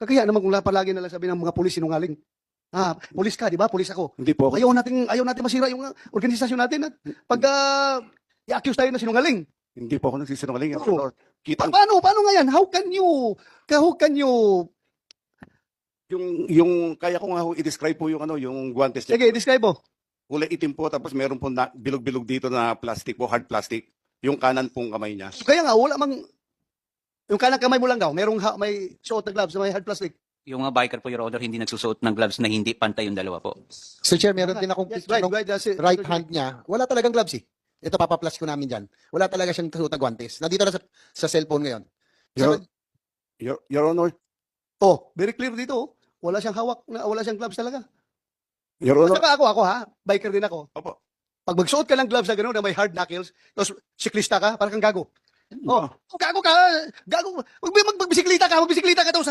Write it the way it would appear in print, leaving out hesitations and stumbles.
Kaya naman kung palagi nalang sabi ng mga pulis sinungaling. Pulis ka, di ba? Pulis ako. Hindi po ako. Ayaw natin masira yung organisasyon natin. At pag i-accuse tayo na sinungaling. Hindi po ako nagsisinungaling, Your Oo. Honor. Kita Paano nga yan? How can you, yung kaya ko nga ho i-describe po yung yung guantes niya. sige, describe mo. Kulay itim po, tapos meron po na bilog-bilog dito na plastic po, hard plastic. Yung kanan pong kamay niya. Kaya nga, wala mang, yung kanang kamay mo lang daw, may suot na gloves na may hard plastic. Yung mga biker po, Your Honor, hindi nagsusuot ng gloves na hindi pantay yung dalawa po. Sir Chair, meron din akong Yes, picture ng that's it. right hand niya. Wala talagang gloves eh. Ito, papaplas ko namin dyan. Wala talaga siyang suot na guantes. Nandito na sa cellphone ngayon. Your, Sir, Your Honor, Very clear dito. Wala siyang hawak, wala siyang gloves talaga. Your Honor, Saka ako ha, biker din ako. Opo. Pag magsuot ka ng gloves na gano'n na may hard knuckles, tapos siklista ka, parang kang gago. Gago ka. Gago. Magbisiklita ka tapos